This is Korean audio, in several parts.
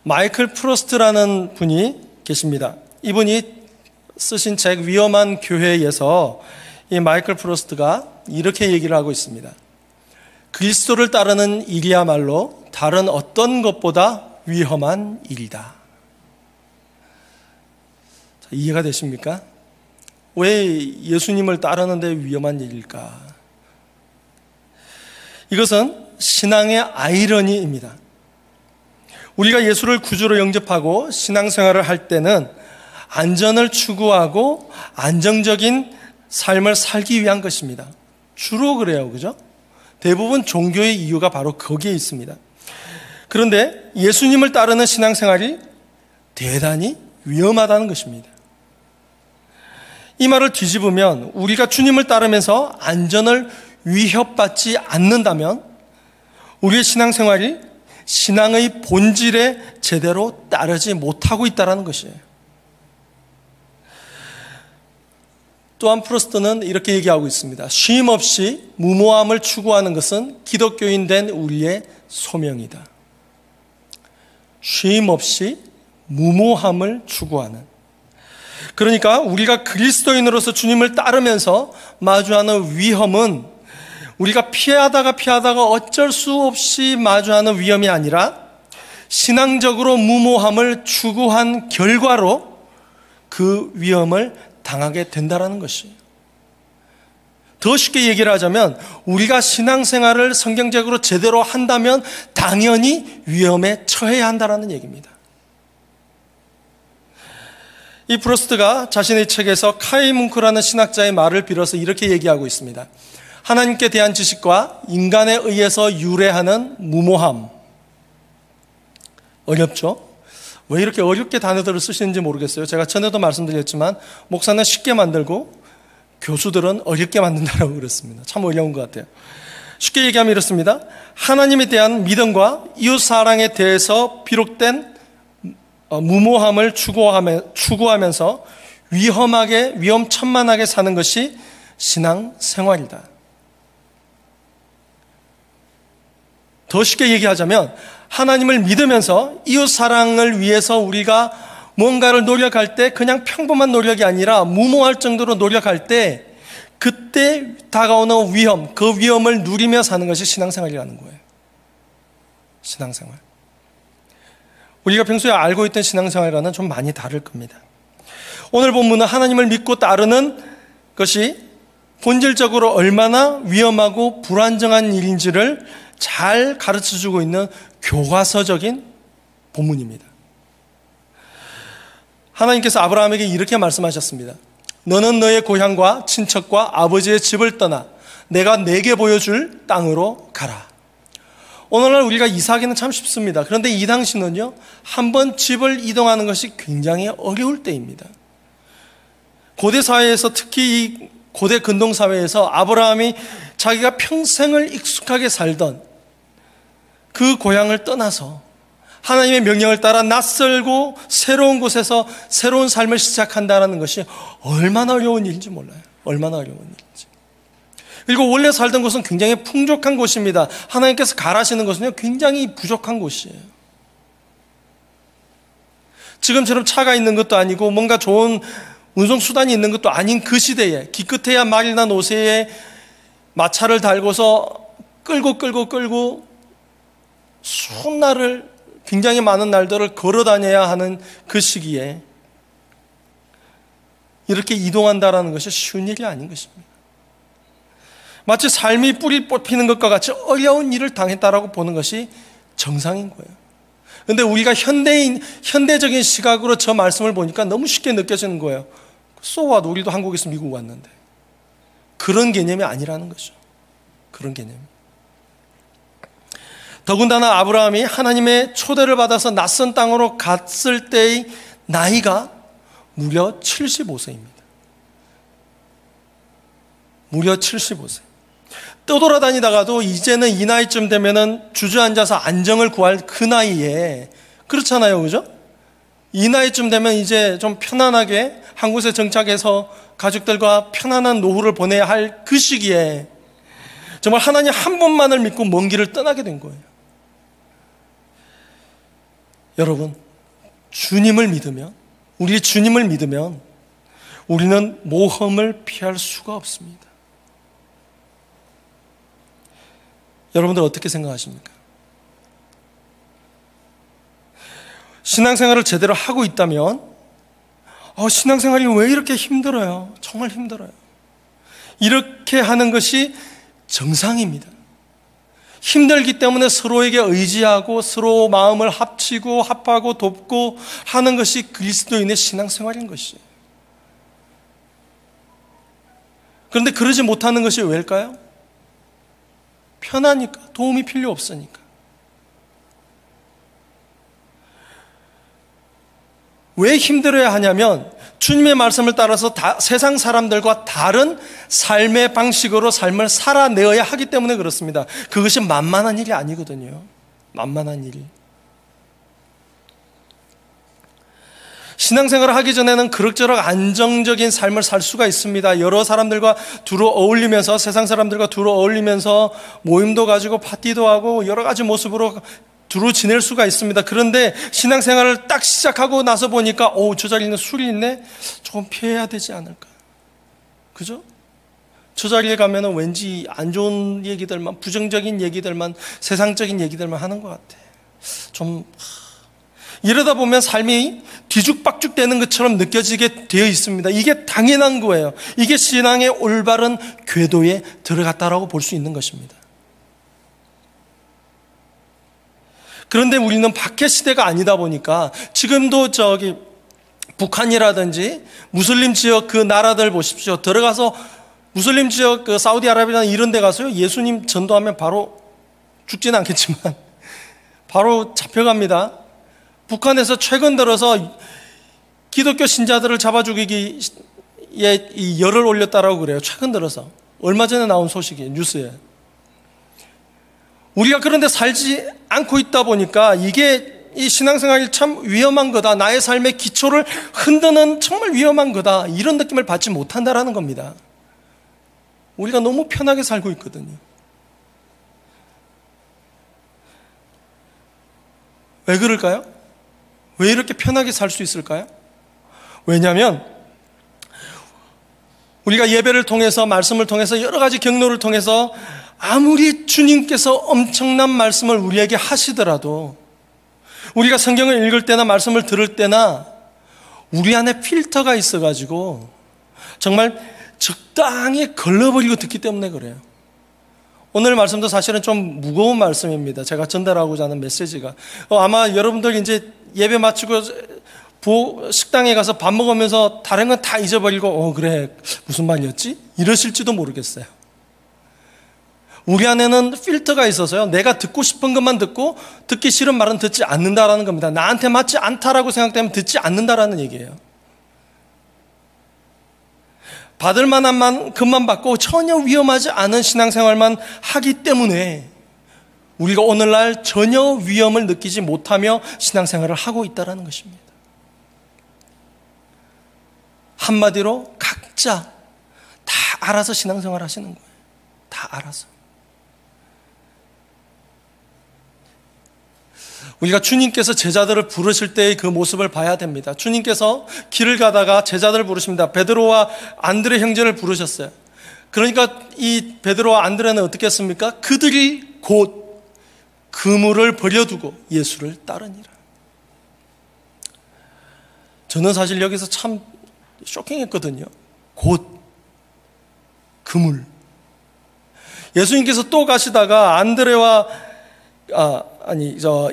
마이클 프로스트라는 분이 계십니다. 이분이 쓰신 책 위험한 교회에서 이 마이클 프로스트가 이렇게 얘기를 하고 있습니다. 그리스도를 따르는 일이야말로 다른 어떤 것보다 위험한 일이다. 자, 이해가 되십니까? 왜 예수님을 따르는데 위험한 일일까? 이것은 신앙의 아이러니입니다. 우리가 예수를 구주로 영접하고 신앙생활을 할 때는 안전을 추구하고 안정적인 삶을 살기 위한 것입니다. 주로 그래요, 그죠? 대부분 종교의 이유가 바로 거기에 있습니다. 그런데 예수님을 따르는 신앙생활이 대단히 위험하다는 것입니다. 이 말을 뒤집으면 우리가 주님을 따르면서 안전을 위협받지 않는다면 우리의 신앙생활이 신앙의 본질에 제대로 따르지 못하고 있다는 것이에요. 또한 프로스트는 이렇게 얘기하고 있습니다. 쉼 없이 무모함을 추구하는 것은 기독교인 된 우리의 소명이다. 쉼 없이 무모함을 추구하는. 그러니까 우리가 그리스도인으로서 주님을 따르면서 마주하는 위험은 우리가 피하다가 어쩔 수 없이 마주하는 위험이 아니라 신앙적으로 무모함을 추구한 결과로 그 위험을 당하게 된다는 것이에요. 더 쉽게 얘기를 하자면 우리가 신앙생활을 성경적으로 제대로 한다면 당연히 위험에 처해야 한다는 얘기입니다. 이 프로스트가 자신의 책에서 카이 뭉크라는 신학자의 말을 빌어서 이렇게 얘기하고 있습니다. 하나님께 대한 지식과 인간에 의해서 유래하는 무모함. 어렵죠? 왜 이렇게 어렵게 단어들을 쓰시는지 모르겠어요. 제가 전에도 말씀드렸지만 목사는 쉽게 만들고 교수들은 어렵게 만든다고 그랬습니다. 참 어려운 것 같아요. 쉽게 얘기하면 이렇습니다. 하나님에 대한 믿음과 이웃사랑에 대해서 비롯된 무모함을 추구하면서 위험천만하게 사는 것이 신앙생활이다. 더 쉽게 얘기하자면 하나님을 믿으면서 이웃사랑을 위해서 우리가 뭔가를 노력할 때 그냥 평범한 노력이 아니라 무모할 정도로 노력할 때 그때 다가오는 위험, 그 위험을 누리며 사는 것이 신앙생활이라는 거예요. 신앙생활. 우리가 평소에 알고 있던 신앙생활과는 좀 많이 다를 겁니다. 오늘 본문은 하나님을 믿고 따르는 것이 본질적으로 얼마나 위험하고 불안정한 일인지를 잘 가르쳐주고 있는 교과서적인 본문입니다. 하나님께서 아브라함에게 이렇게 말씀하셨습니다. 너는 너의 고향과 친척과 아버지의 집을 떠나 내가 내게 보여줄 땅으로 가라. 오늘날 우리가 이사하기는 참 쉽습니다. 그런데 이 당시는요, 한번 집을 이동하는 것이 굉장히 어려울 때입니다. 고대 사회에서 특히 이 고대 근동 사회에서 아브라함이 자기가 평생을 익숙하게 살던 그 고향을 떠나서 하나님의 명령을 따라 낯설고 새로운 곳에서 새로운 삶을 시작한다는 것이 얼마나 어려운 일인지 몰라요. 얼마나 어려운 일인지. 그리고 원래 살던 곳은 굉장히 풍족한 곳입니다. 하나님께서 가라시는 곳은요, 굉장히 부족한 곳이에요. 지금처럼 차가 있는 것도 아니고 뭔가 좋은 운송수단이 있는 것도 아닌 그 시대에 기껏해야 말이나 노새에 마차를 달고서 끌고 수날을 굉장히 많은 날들을 걸어 다녀야 하는 그 시기에 이렇게 이동한다는 것이 쉬운 일이 아닌 것입니다. 마치 삶이 뿌리 뽑히는 것과 같이 어려운 일을 당했다라고 보는 것이 정상인 거예요. 그런데 우리가 현대적인 시각으로 저 말씀을 보니까 너무 쉽게 느껴지는 거예요. 쏘아도 우리도 한국에서 미국 왔는데. 그런 개념이 아니라는 거죠. 그런 개념. 더군다나 아브라함이 하나님의 초대를 받아서 낯선 땅으로 갔을 때의 나이가 무려 75세입니다. 무려 75세. 떠돌아다니다가도 이제는 이 나이쯤 되면은 주저앉아서 안정을 구할 그 나이에, 그렇잖아요, 그죠? 이 나이쯤 되면 이제 좀 편안하게 한 곳에 정착해서 가족들과 편안한 노후를 보내야 할 그 시기에 정말 하나님 한 분만을 믿고 먼 길을 떠나게 된 거예요. 여러분, 주님을 믿으면, 우리 주님을 믿으면 우리는 모험을 피할 수가 없습니다. 여러분들 어떻게 생각하십니까? 신앙생활을 제대로 하고 있다면 신앙생활이 왜 이렇게 힘들어요? 정말 힘들어요. 이렇게 하는 것이 정상입니다. 힘들기 때문에 서로에게 의지하고 서로 마음을 합치고 합하고 돕고 하는 것이 그리스도인의 신앙생활인 것이에요. 그런데 그러지 못하는 것이 왜일까요? 편하니까, 도움이 필요 없으니까. 왜 힘들어야 하냐면 주님의 말씀을 따라서 세상 사람들과 다른 삶의 방식으로 삶을 살아내어야 하기 때문에 그렇습니다. 그것이 만만한 일이 아니거든요. 만만한 일이. 신앙생활을 하기 전에는 그럭저럭 안정적인 삶을 살 수가 있습니다. 여러 사람들과 두루 어울리면서, 세상 사람들과 두루 어울리면서 모임도 가지고 파티도 하고 여러 가지 모습으로 두루 지낼 수가 있습니다. 그런데 신앙생활을 딱 시작하고 나서 보니까 저 자리에는 술이 있네? 조금 피해야 되지 않을까? 그죠? 저 자리에 가면은 왠지 안 좋은 얘기들만, 부정적인 얘기들만, 세상적인 얘기들만 하는 것 같아. 이러다 보면 삶이 뒤죽박죽 되는 것처럼 느껴지게 되어 있습니다. 이게 당연한 거예요. 이게 신앙의 올바른 궤도에 들어갔다라고 볼 수 있는 것입니다. 그런데 우리는 박해 시대가 아니다 보니까 지금도 북한이라든지 무슬림 지역 그 나라들 보십시오. 들어가서 무슬림 지역 그 사우디아라비아나 이런 데 가서요, 예수님 전도하면 바로 죽지는 않겠지만 바로 잡혀갑니다. 북한에서 최근 들어서 기독교 신자들을 잡아 죽이기에 이 열을 올렸다라고 그래요. 최근 들어서. 얼마 전에 나온 소식이에요. 뉴스에. 우리가 그런데 살지 않고 있다 보니까 이게 이 신앙생활이 참 위험한 거다. 나의 삶의 기초를 흔드는 정말 위험한 거다. 이런 느낌을 받지 못한다라는 겁니다. 우리가 너무 편하게 살고 있거든요. 왜 그럴까요? 왜 이렇게 편하게 살 수 있을까요? 왜냐하면 우리가 예배를 통해서, 말씀을 통해서, 여러 가지 경로를 통해서 아무리 주님께서 엄청난 말씀을 우리에게 하시더라도 우리가 성경을 읽을 때나 말씀을 들을 때나 우리 안에 필터가 있어가지고 정말 적당히 걸러버리고 듣기 때문에 그래요. 오늘 말씀도 사실은 좀 무거운 말씀입니다. 제가 전달하고자 하는 메시지가. 아마 여러분들 이제 예배 마치고 식당에 가서 밥 먹으면서 다른 건 다 잊어버리고 그래 무슨 말이었지? 이러실지도 모르겠어요. 우리 안에는 필터가 있어서요, 내가 듣고 싶은 것만 듣고 듣기 싫은 말은 듣지 않는다라는 겁니다. 나한테 맞지 않다라고 생각되면 듣지 않는다라는 얘기예요. 받을 만한 만큼만 받고 전혀 위험하지 않은 신앙생활만 하기 때문에 우리가 오늘날 전혀 위험을 느끼지 못하며 신앙생활을 하고 있다는 것입니다. 한마디로 각자 다 알아서 신앙생활 하시는 거예요. 다 알아서. 우리가 주님께서 제자들을 부르실 때의 그 모습을 봐야 됩니다. 주님께서 길을 가다가 제자들을 부르십니다. 베드로와 안드레 형제를 부르셨어요. 그러니까 이 베드로와 안드레는 어떻게 했습니까? 그들이 곧 그물을 버려두고 예수를 따르니라. 저는 사실 여기서 참 쇼킹했거든요. 곧 그물. 예수님께서 또 가시다가 안드레와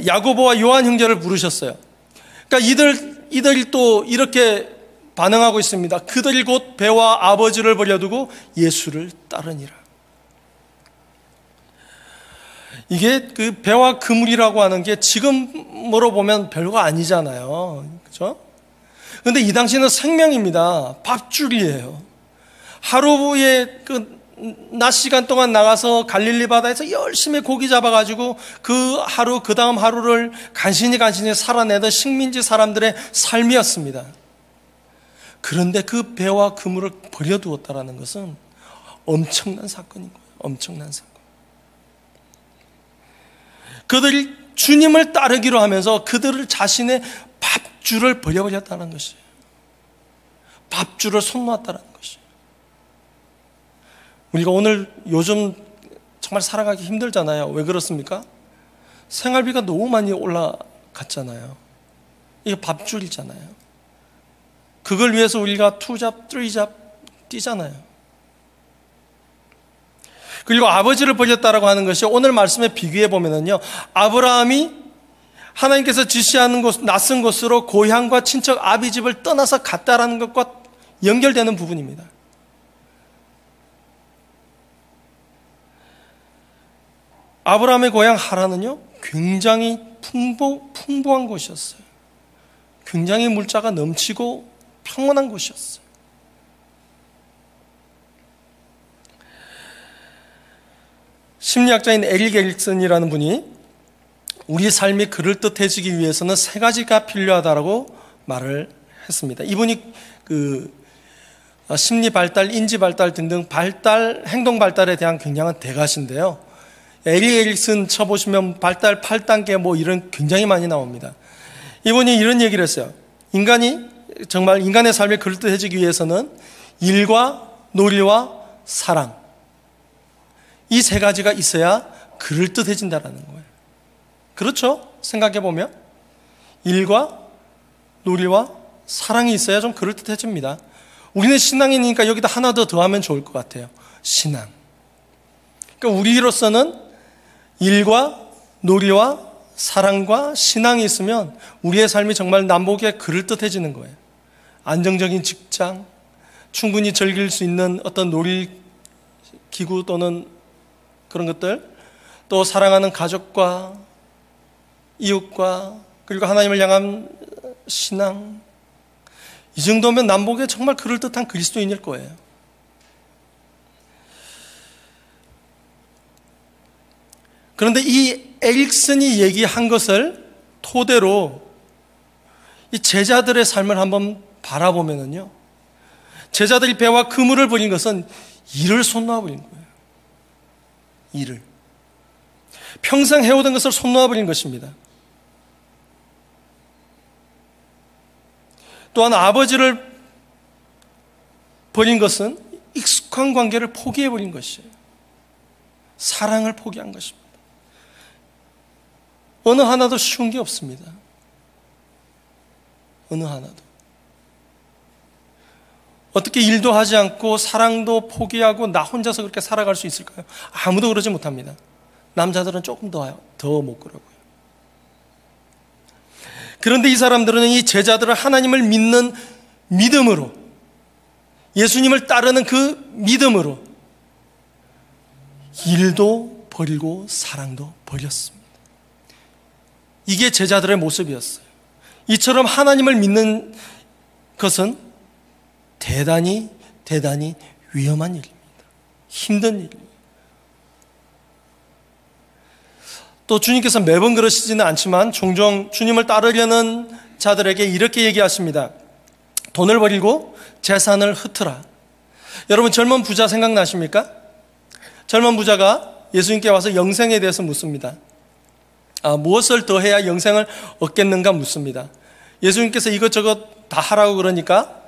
야고보와 요한 형제를 부르셨어요. 그러니까 이들이 또 이렇게 반응하고 있습니다. 그들이 곧 배와 아버지를 버려두고 예수를 따르니라. 이게 그 배와 그물이라고 하는 게 지금으로 보면 별거 아니잖아요. 그렇죠? 그런데 이 당시는 생명입니다. 밥줄이에요. 하루에 낮 시간 동안 나가서 갈릴리 바다에서 열심히 고기 잡아가지고 그 하루, 그 다음 하루를 간신히 살아내던 식민지 사람들의 삶이었습니다. 그런데 그 배와 그물을 버려두었다는 것은 엄청난 사건인 거예요. 엄청난 사건. 그들이 주님을 따르기로 하면서 그들을 자신의 밥줄을 버려버렸다는 것이에요. 밥줄을 손 놓았다는 것이에요. 우리가 오늘 요즘 정말 살아가기 힘들잖아요. 왜 그렇습니까? 생활비가 너무 많이 올라갔잖아요. 이게 밥줄이잖아요. 그걸 위해서 우리가 2잡, 3잡 뛰잖아요. 그리고 아버지를 버렸다라고 하는 것이 오늘 말씀에 비교해 보면은요, 아브라함이 하나님께서 지시하는 곳, 낯선 곳으로 고향과 친척 아비집을 떠나서 갔다라는 것과 연결되는 부분입니다. 아브라함의 고향 하란은요, 굉장히 풍부한 곳이었어요. 굉장히 물자가 넘치고 평온한 곳이었어요. 심리학자인 에릭 에릭슨이라는 분이 우리 삶이 그럴듯해지기 위해서는 3가지가 필요하다고 말을 했습니다. 이분이 심리 발달, 인지 발달 등등 행동 발달에 대한 굉장한 대가신데요. 에릭 에릭슨 쳐보시면 발달 8단계 이런 굉장히 많이 나옵니다. 이분이 이런 얘기를 했어요. 정말 인간의 삶이 그럴듯해지기 위해서는 일과 놀이와 사랑, 이 3가지가 있어야 그럴듯해진다는 거예요. 그렇죠? 생각해보면 일과 놀이와 사랑이 있어야 좀 그럴듯해집니다. 우리는 신앙인이니까 여기다 하나 더 더하면 좋을 것 같아요. 신앙. 그러니까 우리로서는 일과 놀이와 사랑과 신앙이 있으면 우리의 삶이 정말 남보기에 그럴듯해지는 거예요. 안정적인 직장, 충분히 즐길 수 있는 어떤 놀이기구 또는 그런 것들, 또 사랑하는 가족과 이웃과 그리고 하나님을 향한 신앙, 이 정도면 남보기에 정말 그럴듯한 그리스도인일 거예요. 그런데 이 에릭슨이 얘기한 것을 토대로 이 제자들의 삶을 한번 바라보면요, 제자들이 배와 그물을 버린 것은 일을 손 놓아버린 거예요. 일을. 평생 해오던 것을 손 놓아버린 것입니다. 또한 아버지를 버린 것은 익숙한 관계를 포기해버린 것이에요. 사랑을 포기한 것입니다. 어느 하나도 쉬운 게 없습니다. 어느 하나도. 어떻게 일도 하지 않고 사랑도 포기하고 나 혼자서 그렇게 살아갈 수 있을까요? 아무도 그러지 못합니다. 남자들은 조금 더 못 그러고요. 그런데 이 사람들은 이 제자들은 하나님을 믿는 믿음으로, 예수님을 따르는 그 믿음으로 일도 버리고 사랑도 버렸습니다. 이게 제자들의 모습이었어요. 이처럼 하나님을 믿는 것은 대단히 위험한 일입니다. 힘든 일입니다. 또 주님께서 매번 그러시지는 않지만 종종 주님을 따르려는 자들에게 이렇게 얘기하십니다. 돈을 버리고 재산을 흩으라. 여러분, 젊은 부자 생각나십니까? 젊은 부자가 예수님께 와서 영생에 대해서 묻습니다. 무엇을 더 해야 영생을 얻겠는가 묻습니다. 예수님께서 이것저것 다 하라고 그러니까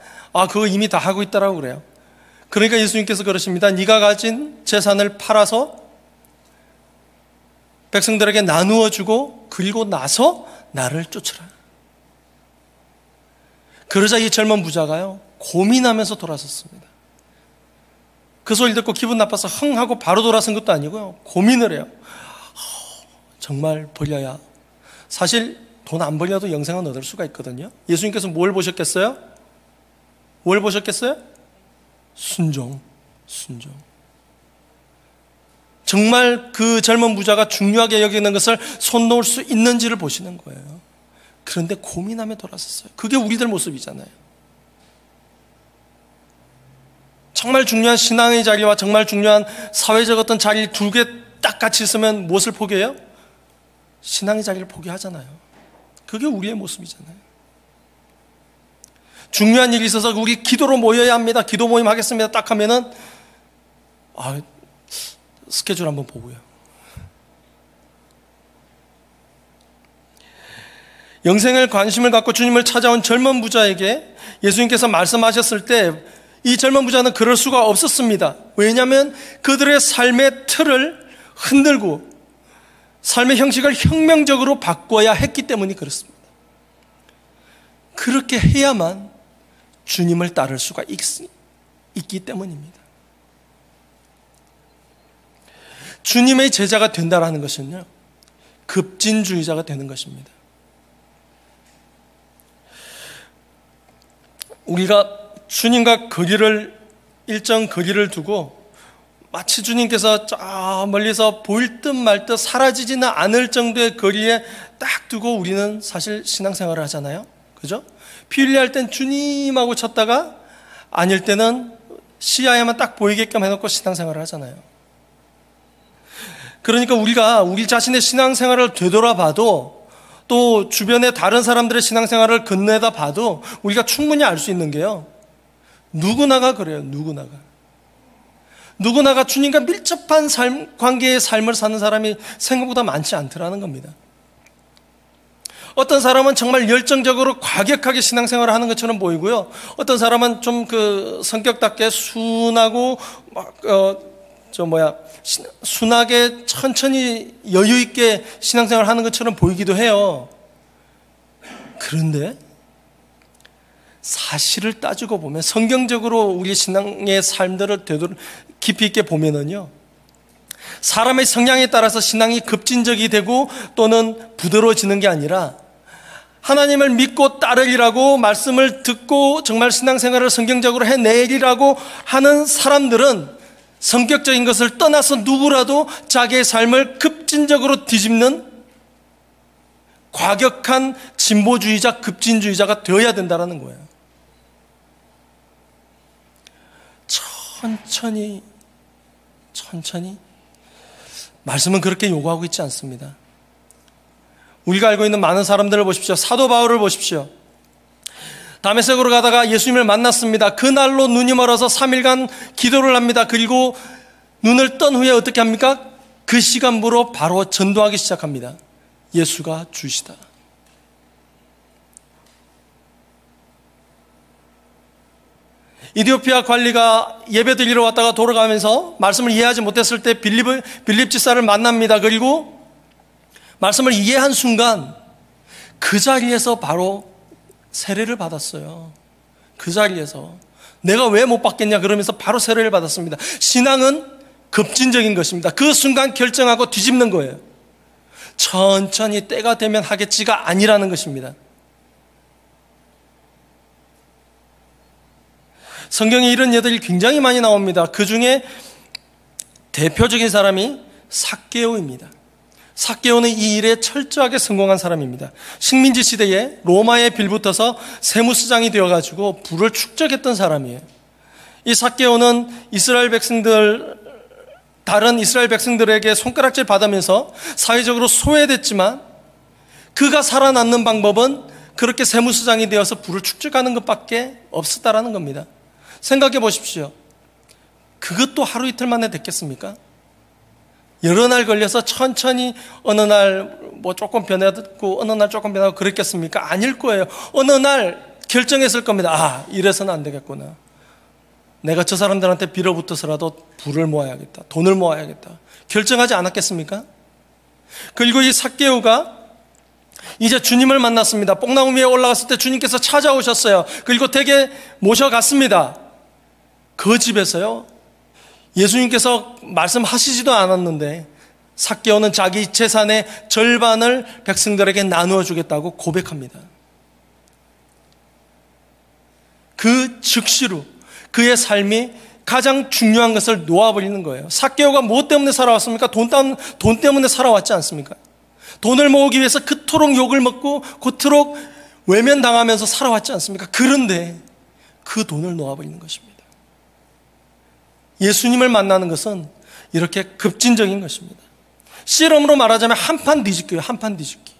그거 이미 다 하고 있다라고 그래요. 그러니까 예수님께서 그러십니다. 네가 가진 재산을 팔아서 백성들에게 나누어 주고 그리고 나서 나를 쫓으라. 그러자 이 젊은 부자가요, 고민하면서 돌아섰습니다. 그 소리를 듣고 기분 나빠서 흥 하고 바로 돌아선 것도 아니고요, 고민을 해요. 정말 버려야, 사실 돈 안 버려도 영생은 얻을 수가 있거든요. 예수님께서 뭘 보셨겠어요? 뭘 보셨겠어요? 순종. 정말 그 젊은 부자가 중요하게 여기는 것을 손 놓을 수 있는지를 보시는 거예요. 그런데 고민하며 돌아섰어요. 그게 우리들 모습이잖아요. 정말 중요한 신앙의 자리와 정말 중요한 사회적 어떤 자리 두 개 딱 같이 있으면 무엇을 포기해요? 신앙의 자리를 포기하잖아요. 그게 우리의 모습이잖아요. 중요한 일이 있어서 우리 기도로 모여야 합니다. 기도 모임 하겠습니다. 딱 하면은 스케줄 한번 보고요. 영생을 관심을 갖고 주님을 찾아온 젊은 부자에게 예수님께서 말씀하셨을 때 이 젊은 부자는 그럴 수가 없었습니다. 왜냐하면 그들의 삶의 틀을 흔들고 삶의 형식을 혁명적으로 바꿔야 했기 때문이 그렇습니다. 그렇게 해야만 주님을 따를 수가 있기 때문입니다. 주님의 제자가 된다라는 것은요, 급진주의자가 되는 것입니다. 우리가 주님과 일정 거리를 두고 마치 주님께서 저 멀리서 보일 듯 말 듯 사라지지는 않을 정도의 거리에 딱 두고 우리는 사실 신앙생활을 하잖아요. 그죠? 피 흘려 할 땐 주님하고 쳤다가 아닐 때는 시야에만 딱 보이게끔 해놓고 신앙생활을 하잖아요. 그러니까 우리가 우리 자신의 신앙생활을 되돌아봐도 또 주변의 다른 사람들의 신앙생활을 건네다 봐도 우리가 충분히 알 수 있는 게요, 누구나가 그래요. 누구나가 주님과 밀접한 관계의 삶을 사는 사람이 생각보다 많지 않더라는 겁니다. 어떤 사람은 정말 열정적으로 과격하게 신앙생활을 하는 것처럼 보이고요, 어떤 사람은 좀 성격답게 순하고 순하게 천천히 여유 있게 신앙생활을 하는 것처럼 보이기도 해요. 그런데 사실을 따지고 보면, 성경적으로 우리 신앙의 삶들을 깊이 있게 보면은요, 사람의 성향에 따라서 신앙이 급진적이 되고 또는 부드러워지는 게 아니라 하나님을 믿고 따르리라고 말씀을 듣고 정말 신앙생활을 성경적으로 해내리라고 하는 사람들은 성격적인 것을 떠나서 누구라도 자기의 삶을 급진적으로 뒤집는 과격한 진보주의자, 급진주의자가 되어야 된다는 거예요. 천천히 말씀은 그렇게 요구하고 있지 않습니다. 우리가 알고 있는 많은 사람들을 보십시오. 사도 바울을 보십시오. 다메섹으로 가다가 예수님을 만났습니다. 그날로 눈이 멀어서 3일간 기도를 합니다. 그리고 눈을 뜬 후에 어떻게 합니까? 그 시간부로 바로 전도하기 시작합니다. 예수가 주시다. 이디오피아 관리가 예배드리러 왔다가 돌아가면서 말씀을 이해하지 못했을 때 빌립 지사를 만납니다. 그리고 말씀을 이해한 순간 그 자리에서 바로 세례를 받았어요. 그 자리에서 내가 왜 못 받겠냐 그러면서 바로 세례를 받았습니다. 신앙은 급진적인 것입니다. 그 순간 결정하고 뒤집는 거예요. 천천히 때가 되면 하겠지가 아니라는 것입니다. 성경에 이런 예들이 굉장히 많이 나옵니다. 그 중에 대표적인 사람이 삭개오입니다. 삭개오는 이 일에 철저하게 성공한 사람입니다. 식민지 시대에 로마에 빌붙어서 세무수장이 되어가지고 부를 축적했던 사람이에요. 이 삭개오는 다른 이스라엘 백성들에게 손가락질 받으면서 사회적으로 소외됐지만 그가 살아남는 방법은 그렇게 세무수장이 되어서 부를 축적하는 것밖에 없었다라는 겁니다. 생각해 보십시오. 그것도 하루 이틀 만에 됐겠습니까? 여러 날 걸려서 천천히 어느 날 조금 변하고 어느 날 조금 변하고 그랬겠습니까? 아닐 거예요. 어느 날 결정했을 겁니다. 아, 이래서는 안 되겠구나. 내가 저 사람들한테 빌어붙어서라도 부를 모아야겠다. 돈을 모아야겠다. 결정하지 않았겠습니까? 그리고 이 삭개오가 이제 주님을 만났습니다. 뽕나무 위에 올라갔을 때 주님께서 찾아오셨어요. 그리고 댁에 모셔갔습니다. 그 집에서요, 예수님께서 말씀하시지도 않았는데 삭개오는 자기 재산의 절반을 백성들에게 나누어 주겠다고 고백합니다. 그 즉시로 그의 삶이 가장 중요한 것을 놓아버리는 거예요. 삭개오가 무엇 때문에 살아왔습니까? 돈 때문에 살아왔지 않습니까? 돈을 모으기 위해서 그토록 욕을 먹고 그토록 외면당하면서 살아왔지 않습니까? 그런데 그 돈을 놓아버리는 것입니다. 예수님을 만나는 것은 이렇게 급진적인 것입니다. 씨름으로 말하자면 한판 뒤집기예요. 한판 뒤집기.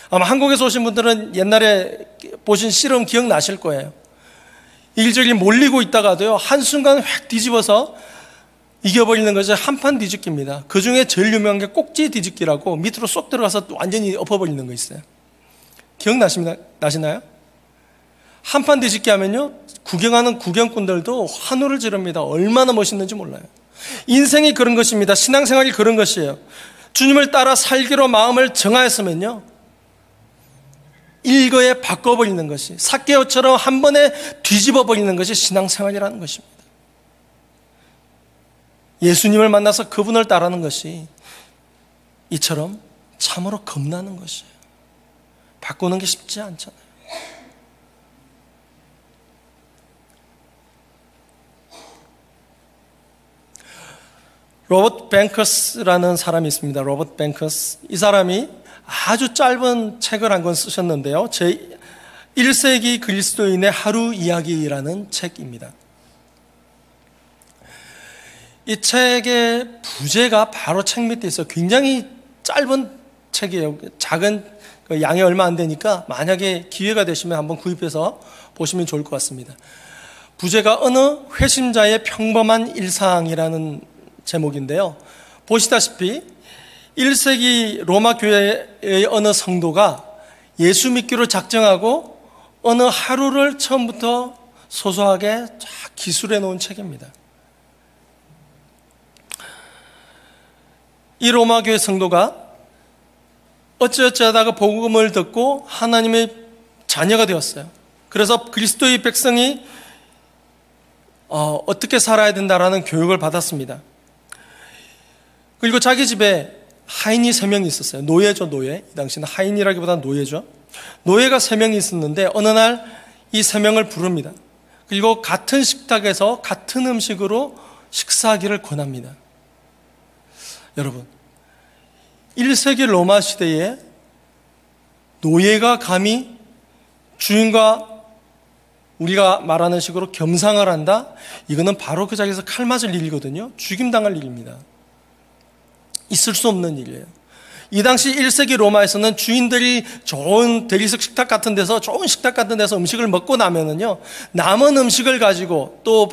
아마 한국에서 오신 분들은 옛날에 보신 씨름 기억나실 거예요. 일절이 몰리고 있다가도요, 한순간 획 뒤집어서 이겨버리는 것이 한판 뒤집기입니다. 그 중에 제일 유명한 게 꼭지 뒤집기라고 밑으로 쏙 들어가서 완전히 엎어버리는 거 있어요. 나시나요? 한판 뒤집기 하면요, 구경하는 구경꾼들도 환호를 지릅니다. 얼마나 멋있는지 몰라요. 인생이 그런 것입니다. 신앙생활이 그런 것이에요. 주님을 따라 살기로 마음을 정하였으면요, 일거에 바꿔버리는 것이, 삭개오처럼 한 번에 뒤집어버리는 것이 신앙생활이라는 것입니다. 예수님을 만나서 그분을 따르는 것이 이처럼 참으로 겁나는 것이에요. 바꾸는 게 쉽지 않잖아요. 로버트 뱅커스라는 사람이 있습니다. 로버트 뱅커스. 이 사람이 아주 짧은 책을 한 권 쓰셨는데요. 제 1세기 그리스도인의 하루 이야기라는 책입니다. 이 책의 부제가 바로 책 밑에 있어요. 굉장히 짧은 책이에요. 작은 양이 얼마 안 되니까 만약에 기회가 되시면 한번 구입해서 보시면 좋을 것 같습니다. 부제가 어느 회심자의 평범한 일상이라는 제목인데요. 보시다시피 1세기 로마 교회의 어느 성도가 예수 믿기로 작정하고 어느 하루를 처음부터 소소하게 쫙 기술해 놓은 책입니다. 이 로마 교회 성도가 어찌어찌하다가 복음을 듣고 하나님의 자녀가 되었어요. 그래서 그리스도의 백성이 어떻게 살아야 된다라는 교육을 받았습니다. 그리고 자기 집에 하인이 3명이 있었어요. 노예죠, 노예. 이 당시는 하인이라기보다는 노예죠. 노예가 3명이 있었는데 어느 날 이 3명을 부릅니다. 그리고 같은 식탁에서 같은 음식으로 식사하기를 권합니다. 여러분, 1세기 로마 시대에 노예가 감히 주인과 우리가 말하는 식으로 겸상을 한다? 이거는 바로 그 자리에서 칼 맞을 일이거든요. 죽임당할 일입니다. 있을 수 없는 일이에요. 이 당시 1세기 로마에서는 주인들이 좋은 대리석 식탁 같은 데서, 좋은 식탁 같은 데서 음식을 먹고 나면은요, 남은 음식을 가지고 또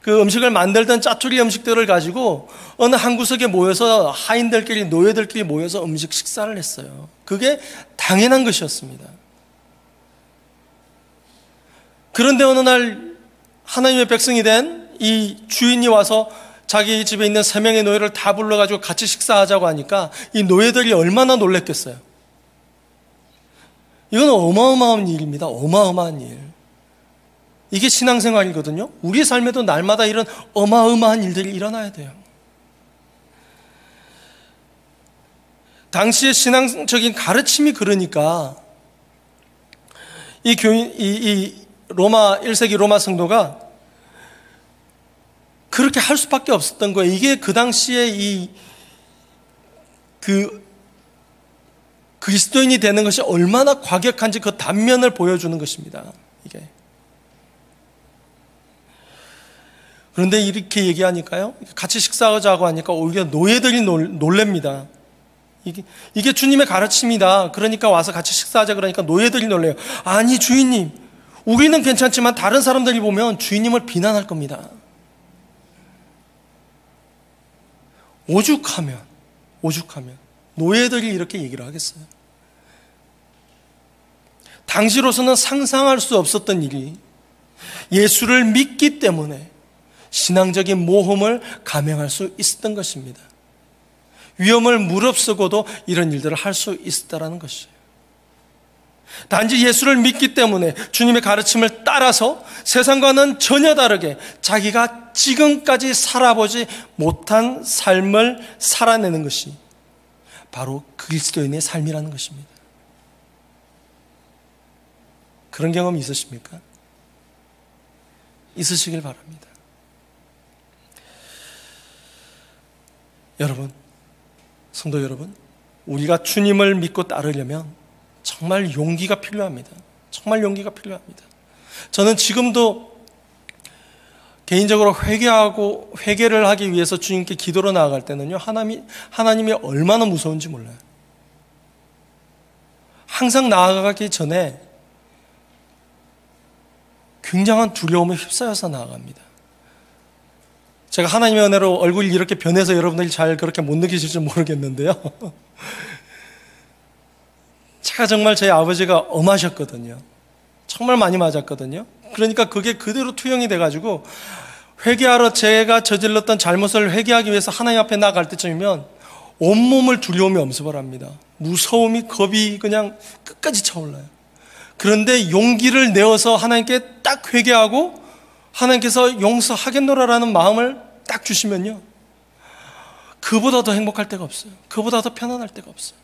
그 음식을 만들던 짜투리 음식들을 가지고 어느 한 구석에 모여서 하인들끼리, 노예들끼리 모여서 음식 식사를 했어요. 그게 당연한 것이었습니다. 그런데 어느 날 하나님의 백성이 된 이 주인이 와서 자기 집에 있는 3명의 노예를 다 불러가지고 같이 식사하자고 하니까 이 노예들이 얼마나 놀랬겠어요. 이건 어마어마한 일입니다. 어마어마한 일. 이게 신앙생활이거든요. 우리 삶에도 날마다 이런 어마어마한 일들이 일어나야 돼요. 당시의 신앙적인 가르침이 그러니까 이 로마 1세기 로마 성도가 그렇게 할 수밖에 없었던 거예요. 이게 그 당시에 그리스도인이 되는 것이 얼마나 과격한지 그 단면을 보여주는 것입니다. 이게. 그런데 이렇게 얘기하니까요, 같이 식사하자고 하니까 오히려 노예들이 놀랍니다. 이게 주님의 가르침이다. 그러니까 와서 같이 식사하자 그러니까 노예들이 놀래요. 아니 주인님, 우리는 괜찮지만 다른 사람들이 보면 주인님을 비난할 겁니다. 오죽하면 노예들이 이렇게 얘기를 하겠어요. 당시로서는 상상할 수 없었던 일이 예수를 믿기 때문에 신앙적인 모험을 감행할 수 있었던 것입니다. 위험을 무릅쓰고도 이런 일들을 할 수 있었다는 것이에요. 단지 예수를 믿기 때문에 주님의 가르침을 따라서 세상과는 전혀 다르게 자기가 지금까지 살아보지 못한 삶을 살아내는 것이 바로 그리스도인의 삶이라는 것입니다. 그런 경험 있으십니까? 있으시길 바랍니다. 여러분, 성도 여러분, 우리가 주님을 믿고 따르려면 정말 용기가 필요합니다. 정말 용기가 필요합니다. 저는 지금도 개인적으로 회개를 하기 위해서 주님께 기도로 나아갈 때는요, 하나님이 얼마나 무서운지 몰라요. 항상 나아가기 전에 굉장한 두려움에 휩싸여서 나아갑니다. 제가 하나님의 은혜로 얼굴이 이렇게 변해서 여러분들이 잘 그렇게 못 느끼실지 모르겠는데요. 제가 정말 저희 아버지가 엄하셨거든요. 정말 많이 맞았거든요. 그러니까 그게 그대로 투영이 돼가지고 회개하러 제가 저질렀던 잘못을 회개하기 위해서 하나님 앞에 나갈 때쯤이면 온몸을 두려움이 엄습을 합니다. 무서움이, 겁이 그냥 끝까지 차올라요. 그런데 용기를 내어서 하나님께 딱 회개하고 하나님께서 용서하겠노라라는 마음을 딱 주시면요, 그보다 더 행복할 때가 없어요. 그보다 더 편안할 때가 없어요.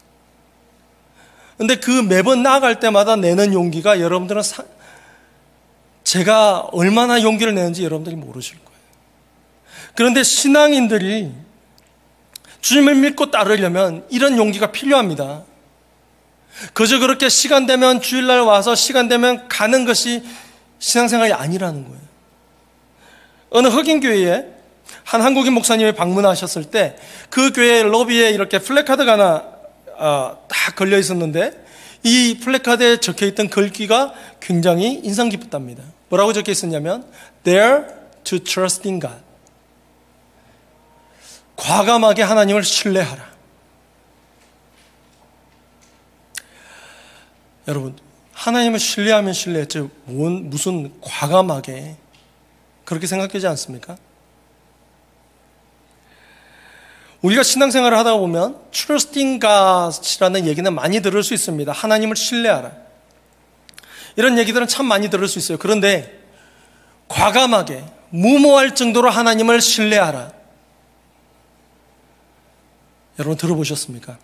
근데 그 매번 나아갈 때마다 내는 용기가 여러분들은 제가 얼마나 용기를 내는지 여러분들이 모르실 거예요. 그런데 신앙인들이 주님을 믿고 따르려면 이런 용기가 필요합니다. 그저 그렇게 시간 되면 주일날 와서 시간 되면 가는 것이 신앙생활이 아니라는 거예요. 어느 흑인교회에 한 한국인 목사님이 방문하셨을 때 그 교회 로비에 이렇게 플래카드가 하나 딱 걸려 있었는데 이 플래카드에 적혀 있던 글귀가 굉장히 인상 깊었답니다. 뭐라고 적혀 있었냐면 Dare to trust in God. 과감하게 하나님을 신뢰하라. 여러분, 하나님을 신뢰하면 신뢰했지 무슨 과감하게 그렇게 생각하지 않습니까? 우리가 신앙생활을 하다 보면 Trusting God이라는 얘기는 많이 들을 수 있습니다. 하나님을 신뢰하라. 이런 얘기들은 참 많이 들을 수 있어요. 그런데 과감하게 무모할 정도로 하나님을 신뢰하라. 여러분 들어보셨습니까?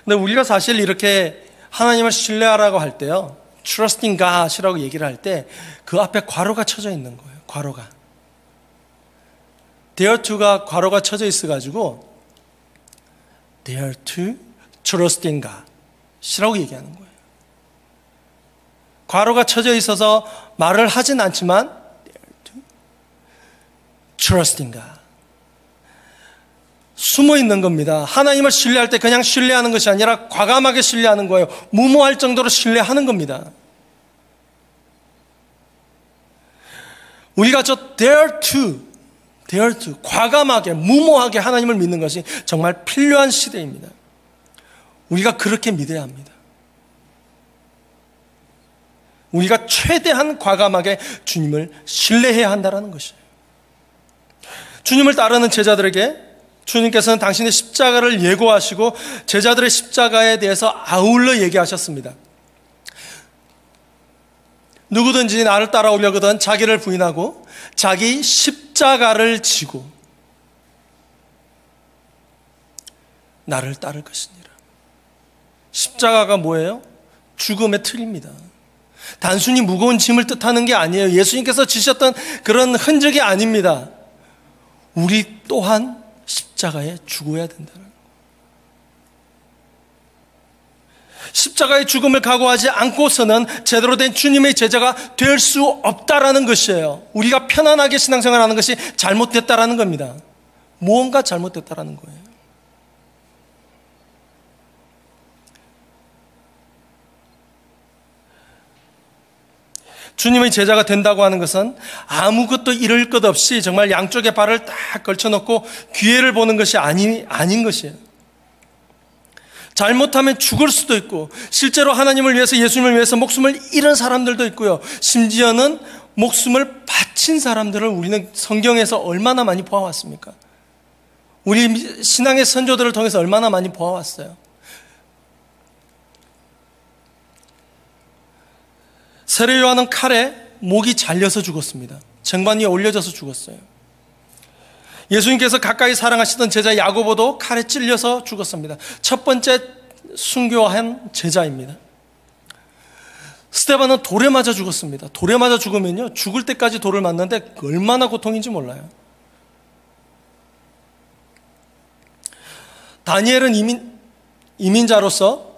근데 우리가 사실 이렇게 하나님을 신뢰하라고 할 때요, Trusting God이라고 얘기를 할 때 그 앞에 괄호가 쳐져 있는 거예요. 괄호가. Dare to가 괄호가 쳐져 있어가지고 Dare to trust in God 이라고 얘기하는 거예요. 괄호가 쳐져 있어서 말을 하진 않지만 Dare to trust in God, 숨어 있는 겁니다. 하나님을 신뢰할 때 그냥 신뢰하는 것이 아니라 과감하게 신뢰하는 거예요. 무모할 정도로 신뢰하는 겁니다. 우리가 저 Dare to 과감하게 무모하게 하나님을 믿는 것이 정말 필요한 시대입니다. 우리가 그렇게 믿어야 합니다. 우리가 최대한 과감하게 주님을 신뢰해야 한다는 것이에요. 주님을 따르는 제자들에게 주님께서는 당신의 십자가를 예고하시고 제자들의 십자가에 대해서 아울러 얘기하셨습니다. 누구든지 나를 따라오려거든 자기를 부인하고 자기 십자가를 지고 나를 따를 것이니라. 십자가가 뭐예요? 죽음의 틀입니다. 단순히 무거운 짐을 뜻하는 게 아니에요. 예수님께서 지셨던 그런 흔적이 아닙니다. 우리 또한 십자가에 죽어야 된다는 거예요. 십자가의 죽음을 각오하지 않고서는 제대로 된 주님의 제자가 될 수 없다라는 것이에요. 우리가 편안하게 신앙생활하는 것이 잘못됐다라는 겁니다. 무언가 잘못됐다라는 거예요. 주님의 제자가 된다고 하는 것은 아무것도 잃을 것 없이 정말 양쪽에 발을 딱 걸쳐놓고 기회를 보는 것이 아닌 것이에요. 잘못하면 죽을 수도 있고 실제로 하나님을 위해서 예수님을 위해서 목숨을 잃은 사람들도 있고요. 심지어는 목숨을 바친 사람들을 우리는 성경에서 얼마나 많이 보아왔습니까? 우리 신앙의 선조들을 통해서 얼마나 많이 보아왔어요. 세례 요한은 칼에 목이 잘려서 죽었습니다. 쟁반 위에 올려져서 죽었어요. 예수님께서 가까이 사랑하시던 제자 야고보도 칼에 찔려서 죽었습니다. 첫 번째 순교한 제자입니다. 스데반은 돌에 맞아 죽었습니다. 돌에 맞아 죽으면요, 죽을 때까지 돌을 맞는데 얼마나 고통인지 몰라요. 다니엘은 이민자로서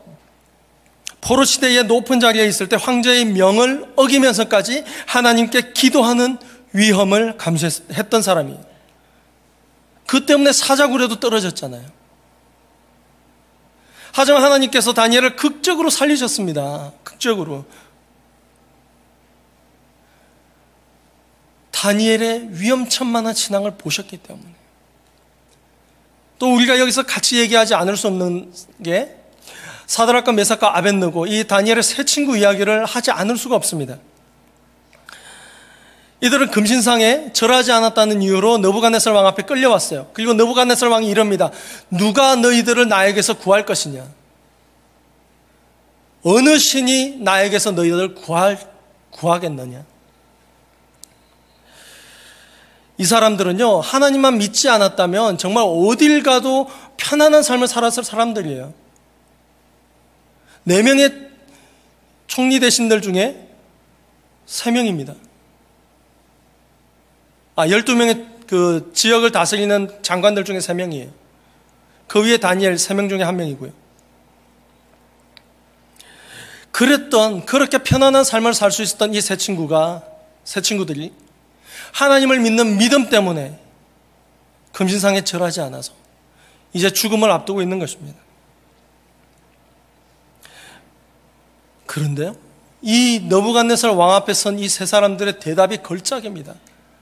포로 시대의 높은 자리에 있을 때 황제의 명을 어기면서까지 하나님께 기도하는 위험을 감수했던 사람이에요. 그 때문에 사자굴에도 떨어졌잖아요. 하지만 하나님께서 다니엘을 극적으로 살리셨습니다. 극적으로. 다니엘의 위험천만한 신앙을 보셨기 때문에. 또 우리가 여기서 같이 얘기하지 않을 수 없는 게 사드락과 메삭과 아벳느고 이 다니엘의 세 친구 이야기를 하지 않을 수가 없습니다. 이들은 금신상에 절하지 않았다는 이유로 느부갓네살 왕 앞에 끌려왔어요. 그리고 느부갓네살 왕이 이럽니다. 누가 너희들을 나에게서 구할 것이냐? 어느 신이 나에게서 너희들을 구하겠느냐? 이 사람들은요, 하나님만 믿지 않았다면 정말 어딜 가도 편안한 삶을 살았을 사람들이에요. 4명의 총리 대신들 중에 3명입니다. 12명의 그 지역을 다스리는 장관들 중에 3명이에요. 그 위에 다니엘 3명 중에 1명이고요. 그렇게 편안한 삶을 살 수 있었던 이 세 친구들이 하나님을 믿는 믿음 때문에 금신상에 절하지 않아서 이제 죽음을 앞두고 있는 것입니다. 그런데요, 이 느부갓네살 왕 앞에 선 이 세 사람들의 대답이 걸작입니다.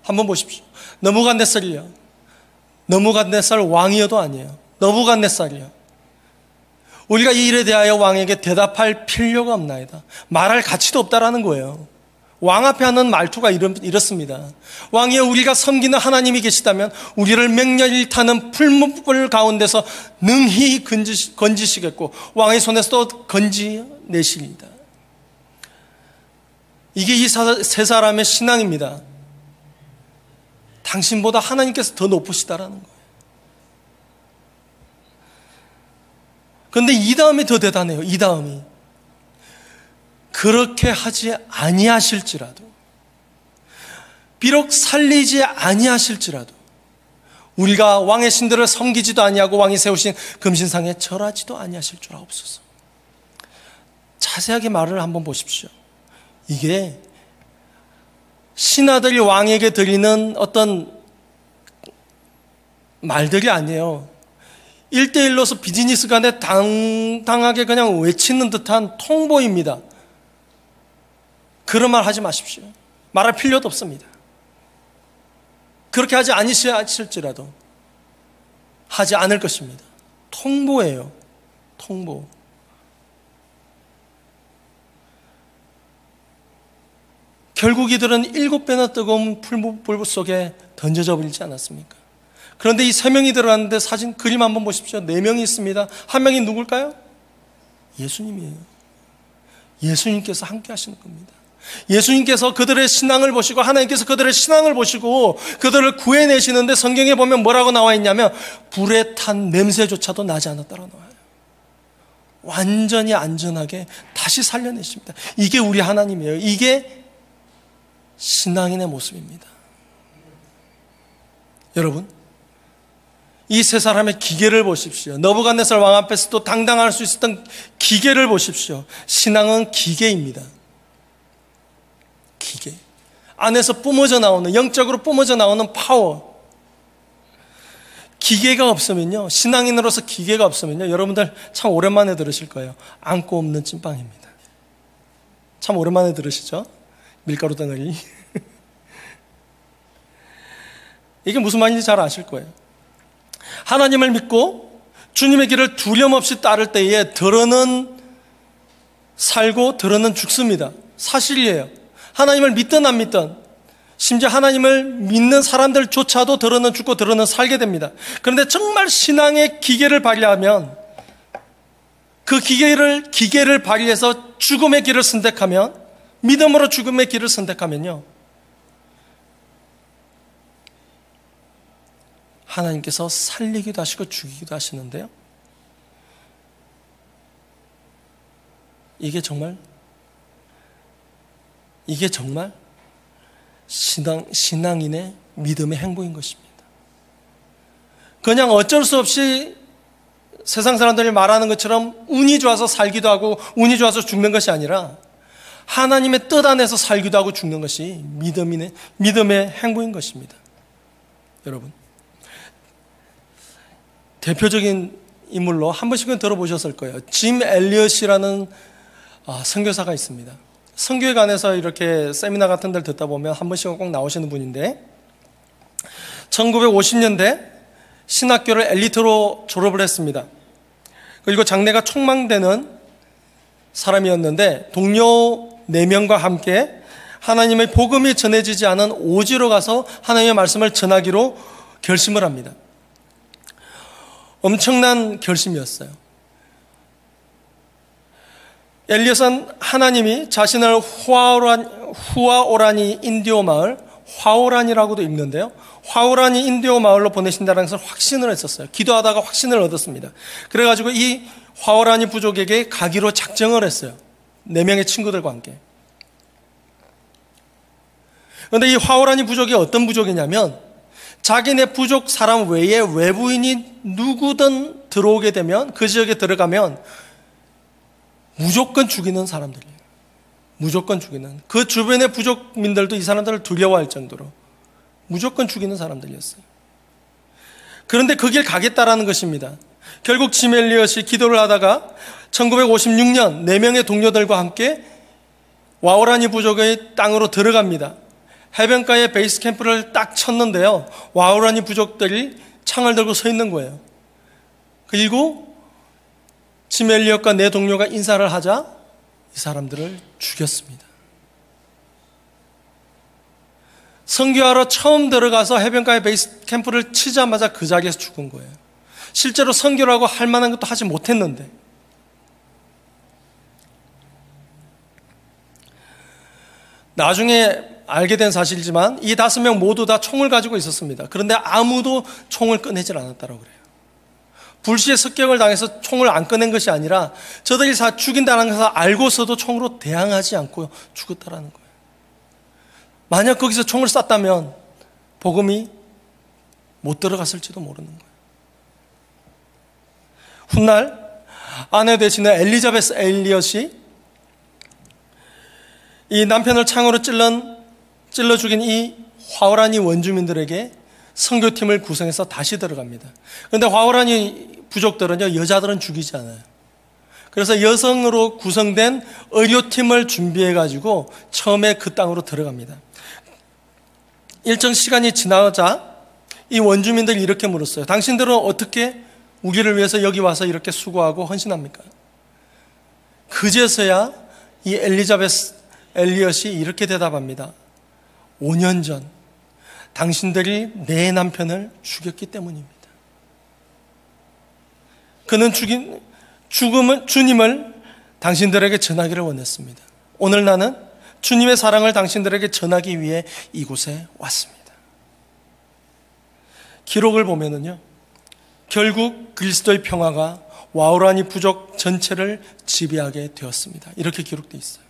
한번 보십시오. 느부갓네살이요. 느부갓네살 왕이어도 아니에요. 느부갓네살이요. 우리가 이 일에 대하여 왕에게 대답할 필요가 없나이다. 말할 가치도 없다라는 거예요. 왕 앞에 하는 말투가 이렇습니다. 왕이여, 우리가 섬기는 하나님이 계시다면 우리를 맹렬히 타는 풀무불 가운데서 능히 건지시겠고 왕의 손에서도 건지내시리이다. 이게 이 세 사람의 신앙입니다. 당신보다 하나님께서 더 높으시다라는 거예요. 그런데 이 다음이 더 대단해요. 이 다음이 그렇게 하지 아니하실지라도, 비록 살리지 아니하실지라도 우리가 왕의 신들을 섬기지도 아니하고 왕이 세우신 금신상에 절하지도 아니하실 줄 아옵소서. 자세하게 말을 한번 보십시오. 이게 신하들이 왕에게 드리는 어떤 말들이 아니에요. 1대1로서 비즈니스 간에 당당하게 그냥 외치는 듯한 통보입니다. 그런 말 하지 마십시오. 말할 필요도 없습니다. 그렇게 하지 아니실지라도 하지 않을 것입니다. 통보예요. 통보. 결국 이들은 7배나 뜨거운 풀불 속에 던져져 버리지 않았습니까? 그런데 이 3명이 들어갔는데 사진 그림 한번 보십시오. 4명이 있습니다. 한 명이 누굴까요? 예수님이에요. 예수님께서 함께 하시는 겁니다. 예수님께서 그들의 신앙을 보시고, 하나님께서 그들의 신앙을 보시고 그들을 구해내시는데 성경에 보면 뭐라고 나와 있냐면 불에 탄 냄새조차도 나지 않았다고 나와요. 완전히 안전하게 다시 살려내십니다. 이게 우리 하나님이에요. 이게 신앙인의 모습입니다. 여러분, 이 세 사람의 기계를 보십시오. 느부갓네살 왕 앞에서도 당당할 수 있었던 기계를 보십시오. 신앙은 기계입니다. 기계. 안에서 뿜어져 나오는, 영적으로 뿜어져 나오는 파워. 기계가 없으면요, 신앙인으로서 기계가 없으면요, 여러분들 참 오랜만에 들으실 거예요. 안고 없는 찐빵입니다. 참 오랜만에 들으시죠? 밀가루 덩어리. 이게 무슨 말인지 잘 아실 거예요. 하나님을 믿고 주님의 길을 두려움없이 따를 때에 들어는 살고 들어는 죽습니다. 사실이에요. 하나님을 믿든 안 믿든, 심지어 하나님을 믿는 사람들조차도 들어는 죽고 들어는 살게 됩니다. 그런데 정말 신앙의 기계를 발휘하면, 그 기계를 발휘해서 죽음의 길을 선택하면, 믿음으로 죽음의 길을 선택하면요, 하나님께서 살리기도 하시고 죽이기도 하시는데요, 이게 정말 신앙인의 믿음의 행보인 것입니다. 그냥 어쩔 수 없이 세상 사람들이 말하는 것처럼 운이 좋아서 살기도 하고 운이 좋아서 죽는 것이 아니라 하나님의 뜻 안에서 살기도 하고 죽는 것이 믿음의 행보인 것입니다. 여러분, 대표적인 인물로 한 번씩은 들어보셨을 거예요. 짐 엘리엇이라는 선교사가 있습니다. 선교회관에서 이렇게 세미나 같은 데를 듣다 보면 한 번씩은 꼭 나오시는 분인데, 1950년대 신학교를 엘리트로 졸업을 했습니다. 그리고 장래가 촉망되는 사람이었는데 동료 4명과 함께 하나님의 복음이 전해지지 않은 오지로 가서 하나님의 말씀을 전하기로 결심을 합니다. 엄청난 결심이었어요. 엘리엇은 하나님이 자신을 후아오라니 인디오 마을, 화오란이라고도 읽는데요. 화오라니 인디오 마을로 보내신다는 것을 확신을 했었어요. 기도하다가 확신을 얻었습니다. 그래가지고 이 화오라니 부족에게 가기로 작정을 했어요. 4명의 친구들과 함께. 그런데 이 화오라니 부족이 어떤 부족이냐면 자기네 부족 사람 외에 외부인이 누구든 들어오게 되면 그 지역에 들어가면 무조건 죽이는 사람들이에요. 무조건 죽이는. 그 주변의 부족민들도 이 사람들을 두려워할 정도로 무조건 죽이는 사람들이었어요. 그런데 그 길 가겠다라는 것입니다. 결국 짐 엘리엇이 기도를 하다가 1956년 4명의 동료들과 함께 와오라니 부족의 땅으로 들어갑니다. 해변가에 베이스 캠프를 딱 쳤는데요. 와오라니 부족들이 창을 들고 서 있는 거예요. 그리고 짐 엘리엇과 4 동료가 인사를 하자 이 사람들을 죽였습니다. 선교하러 처음 들어가서 해변가에 베이스 캠프를 치자마자 그 자리에서 죽은 거예요. 실제로 선교라고 할 만한 것도 하지 못했는데. 나중에 알게 된 사실이지만 이 5명 모두 다 총을 가지고 있었습니다. 그런데 아무도 총을 꺼내질 않았다고 그래요. 불시에 습격을 당해서 총을 안 꺼낸 것이 아니라 저들이 다 죽인다는 것을 알고서도 총으로 대항하지 않고 죽었다라는 거예요. 만약 거기서 총을 쐈다면 복음이 못 들어갔을지도 모르는 거예요. 훗날 아내 되시는 엘리자베스 엘리엇이 이 남편을 창으로 찔러 죽인 이 화오라니 원주민들에게 선교팀을 구성해서 다시 들어갑니다. 그런데 화오라니 부족들은요, 여자들은 죽이지 않아요. 그래서 여성으로 구성된 의료팀을 준비해가지고 처음에 그 땅으로 들어갑니다. 일정 시간이 지나자 이 원주민들이 이렇게 물었어요. 당신들은 어떻게 우리를 위해서 여기 와서 이렇게 수고하고 헌신합니까? 그제서야 이 엘리자베스 엘리엇이 이렇게 대답합니다. 5년 전 당신들이 내 남편을 죽였기 때문입니다. 그는 주님을 당신들에게 전하기를 원했습니다. 오늘 나는 주님의 사랑을 당신들에게 전하기 위해 이곳에 왔습니다. 기록을 보면은요, 결국 그리스도의 평화가 와오라니 부족 전체를 지배하게 되었습니다. 이렇게 기록되어 있어요.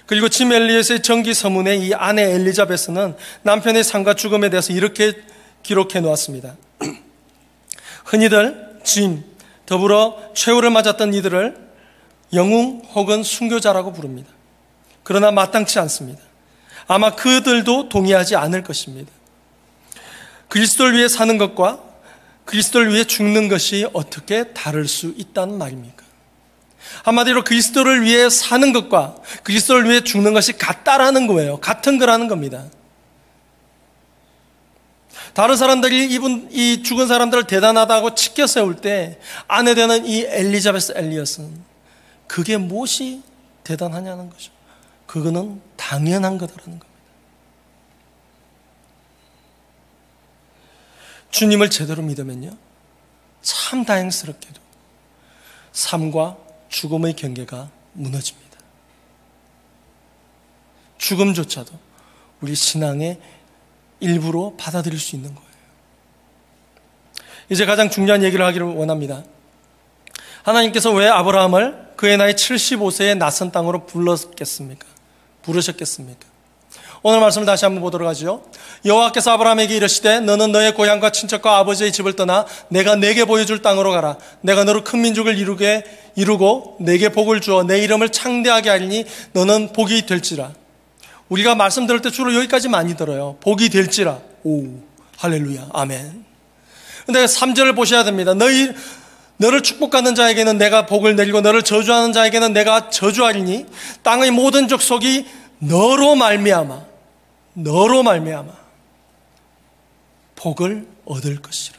그리고 짐 엘리엇의 정기 서문에 이 아내 엘리자베스는 남편의 삶과 죽음에 대해서 이렇게 기록해 놓았습니다. 흔히들 짐, 더불어 최후를 맞았던 이들을 영웅 혹은 순교자라고 부릅니다. 그러나 마땅치 않습니다. 아마 그들도 동의하지 않을 것입니다. 그리스도를 위해 사는 것과 그리스도를 위해 죽는 것이 어떻게 다를 수 있다는 말입니까? 한마디로 그리스도를 위해 사는 것과 그리스도를 위해 죽는 것이 같다라는 거예요. 같은 거라는 겁니다. 다른 사람들이 이 죽은 사람들을 대단하다고 치켜 세울 때 아내 되는 이 엘리자베스 엘리엇은 그게 무엇이 대단하냐는 거죠. 그거는 당연한 거다라는 겁니다. 주님을 제대로 믿으면요, 참 다행스럽게도 삶과 죽음의 경계가 무너집니다. 죽음조차도 우리 신앙의 일부로 받아들일 수 있는 거예요. 이제 가장 중요한 얘기를 하기를 원합니다. 하나님께서 왜 아브라함을 그의 나이 75세의 낯선 땅으로 부르셨겠습니까? 오늘 말씀을 다시 한번 보도록 하죠. 여호와께서 아브라함에게 이르시되 너는 너의 고향과 친척과 아버지의 집을 떠나 내가 내게 보여줄 땅으로 가라. 내가 너로 큰 민족을 이루고 내게 복을 주어 내 이름을 창대하게 하리니 너는 복이 될지라. 우리가 말씀 들을 때 주로 여기까지 많이 들어요. 복이 될지라. 오, 할렐루야, 아멘. 근데 3절을 보셔야 됩니다. 너를 축복하는 자에게는 내가 복을 내리고 너를 저주하는 자에게는 내가 저주하리니 땅의 모든 족속이 너로 말미암아 복을 얻을 것이라.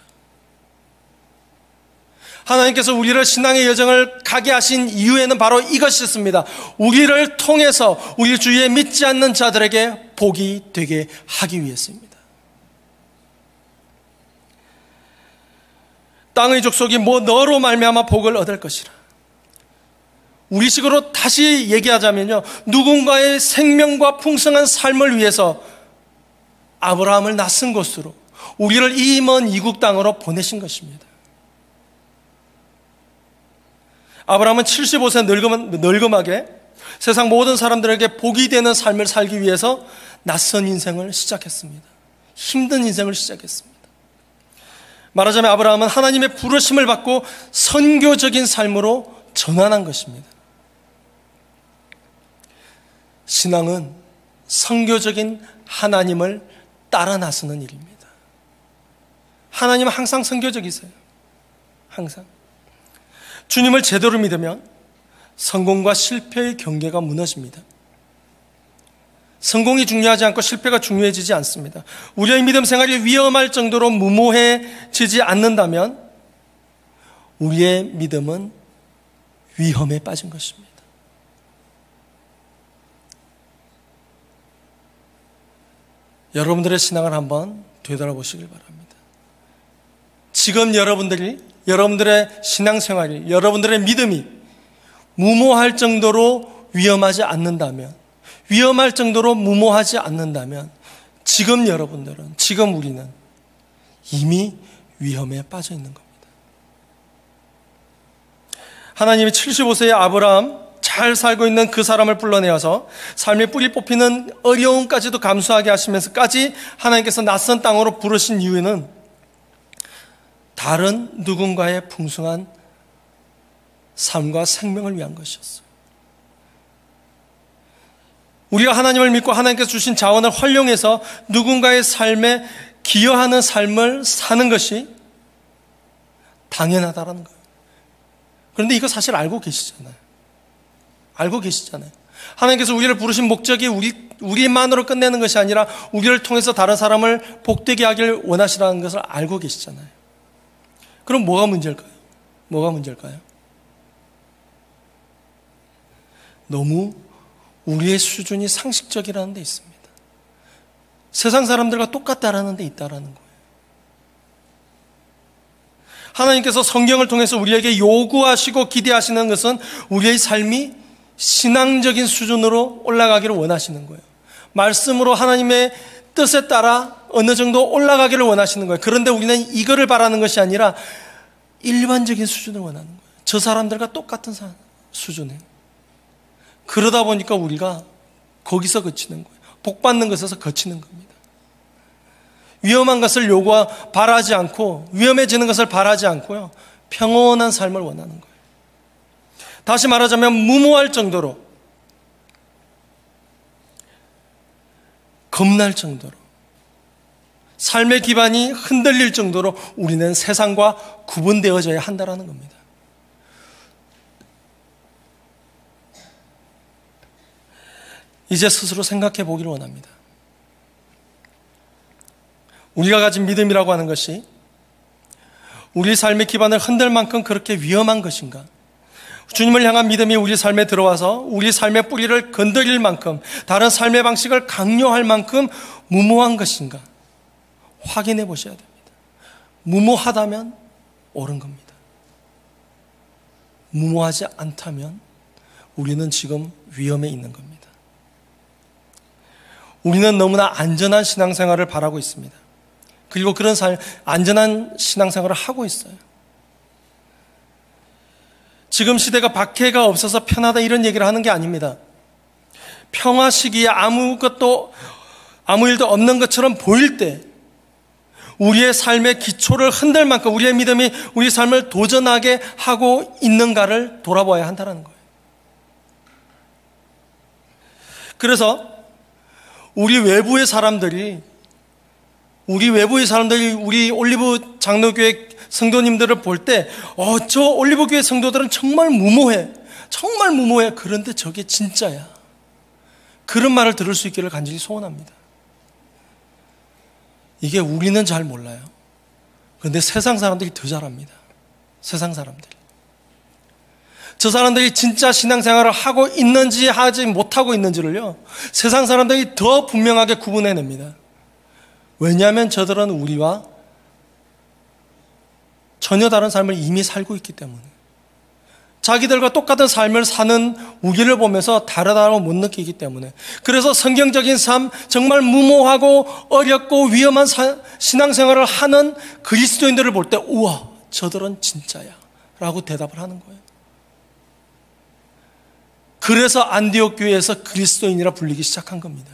하나님께서 우리를 신앙의 여정을 가게 하신 이유에는 바로 이것이었습니다. 우리를 통해서 우리 주위에 믿지 않는 자들에게 복이 되게 하기 위해서입니다. 땅의 족속이 너로 말미암아 복을 얻을 것이라. 우리식으로 다시 얘기하자면요, 누군가의 생명과 풍성한 삶을 위해서 아브라함을 낯선 곳으로, 우리를 이 먼 이국 땅으로 보내신 것입니다. 아브라함은 75세 늙음하게 세상 모든 사람들에게 복이 되는 삶을 살기 위해서 낯선 인생을 시작했습니다. 힘든 인생을 시작했습니다. 말하자면 아브라함은 하나님의 부르심을 받고 선교적인 삶으로 전환한 것입니다. 신앙은 선교적인 하나님을 따라 나서는 일입니다. 하나님은 항상 선교적이세요. 항상. 주님을 제대로 믿으면 성공과 실패의 경계가 무너집니다. 성공이 중요하지 않고 실패가 중요해지지 않습니다. 우리의 믿음 생활이 위험할 정도로 무모해지지 않는다면 우리의 믿음은 위험에 빠진 것입니다. 여러분들의 신앙을 한번 되돌아보시길 바랍니다. 지금 여러분들의 신앙생활이, 여러분들의 믿음이 무모할 정도로 위험하지 않는다면, 위험할 정도로 무모하지 않는다면 지금 여러분들은, 지금 우리는 이미 위험에 빠져 있는 겁니다. 하나님이 75세의 아브라함, 잘 살고 있는 그 사람을 불러내어서 삶의 뿌리 뽑히는 어려움까지도 감수하게 하시면서까지 하나님께서 낯선 땅으로 부르신 이유는 다른 누군가의 풍성한 삶과 생명을 위한 것이었어요. 우리가 하나님을 믿고 하나님께서 주신 자원을 활용해서 누군가의 삶에 기여하는 삶을 사는 것이 당연하다는 거예요. 그런데 이거 사실 알고 계시잖아요. 알고 계시잖아요. 하나님께서 우리를 부르신 목적이 우리만으로 끝내는 것이 아니라 우리를 통해서 다른 사람을 복되게 하길 원하시라는 것을 알고 계시잖아요. 그럼 뭐가 문제일까요? 뭐가 문제일까요? 너무 우리의 수준이 상식적이라는 데 있습니다. 세상 사람들과 똑같다라는 데 있다라는 거예요. 하나님께서 성경을 통해서 우리에게 요구하시고 기대하시는 것은 우리의 삶이 신앙적인 수준으로 올라가기를 원하시는 거예요. 말씀으로 하나님의 뜻에 따라 어느 정도 올라가기를 원하시는 거예요. 그런데 우리는 이거를 바라는 것이 아니라 일반적인 수준을 원하는 거예요. 저 사람들과 똑같은 수준에. 그러다 보니까 우리가 거기서 그치는 거예요. 복 받는 것에서 거치는 겁니다. 위험한 것을 바라지 않고, 위험해지는 것을 바라지 않고요, 평온한 삶을 원하는 거예요. 다시 말하자면 무모할 정도로, 겁날 정도로, 삶의 기반이 흔들릴 정도로 우리는 세상과 구분되어져야 한다는 겁니다. 이제 스스로 생각해 보기를 원합니다. 우리가 가진 믿음이라고 하는 것이 우리 삶의 기반을 흔들 만큼 그렇게 위험한 것인가? 주님을 향한 믿음이 우리 삶에 들어와서 우리 삶의 뿌리를 건드릴 만큼, 다른 삶의 방식을 강요할 만큼 무모한 것인가? 확인해 보셔야 됩니다. 무모하다면 옳은 겁니다. 무모하지 않다면 우리는 지금 위험에 있는 겁니다. 우리는 너무나 안전한 신앙생활을 바라고 있습니다. 그리고 그런 안전한 신앙생활을 하고 있어요. 지금 시대가 박해가 없어서 편하다 이런 얘기를 하는 게 아닙니다. 평화 시기에 아무 일도 없는 것처럼 보일 때 우리의 삶의 기초를 흔들 만큼 우리의 믿음이 우리 삶을 도전하게 하고 있는가를 돌아봐야 한다는 거예요. 그래서 우리 외부의 사람들이 우리 올리브 장로교회 성도님들을 볼 때, 저 올리브교회 성도들은 정말 무모해. 정말 무모해. 그런데 저게 진짜야. 그런 말을 들을 수 있기를 간절히 소원합니다. 이게 우리는 잘 몰라요. 그런데 세상 사람들이 더 잘합니다. 세상 사람들이. 저 사람들이 진짜 신앙생활을 하고 있는지 하지 못하고 있는지를요, 세상 사람들이 더 분명하게 구분해냅니다. 왜냐하면 저들은 우리와 전혀 다른 삶을 이미 살고 있기 때문에, 자기들과 똑같은 삶을 사는 우리를 보면서 다르다고 못 느끼기 때문에, 그래서 성경적인 삶, 정말 무모하고 어렵고 위험한 신앙생활을 하는 그리스도인들을 볼 때 우와, 저들은 진짜야 라고 대답을 하는 거예요. 그래서 안디옥 교회에서 그리스도인이라 불리기 시작한 겁니다.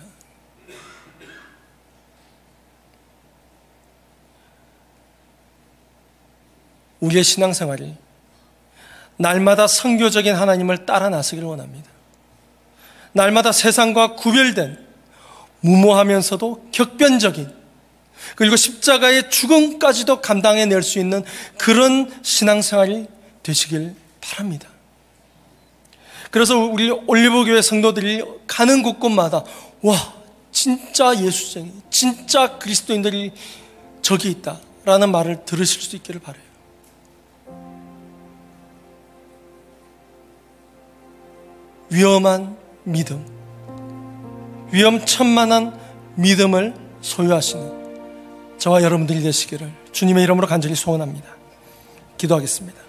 우리의 신앙생활이 날마다 선교적인 하나님을 따라 나서기를 원합니다. 날마다 세상과 구별된 무모하면서도 격변적인, 그리고 십자가의 죽음까지도 감당해낼 수 있는 그런 신앙생활이 되시길 바랍니다. 그래서 우리 올리브교회 성도들이 가는 곳곳마다 와, 진짜 예수쟁이, 진짜 그리스도인들이 저기 있다라는 말을 들으실 수 있기를 바라요. 위험한 믿음, 위험천만한 믿음을 소유하시는 저와 여러분들이 되시기를 주님의 이름으로 간절히 소원합니다. 기도하겠습니다.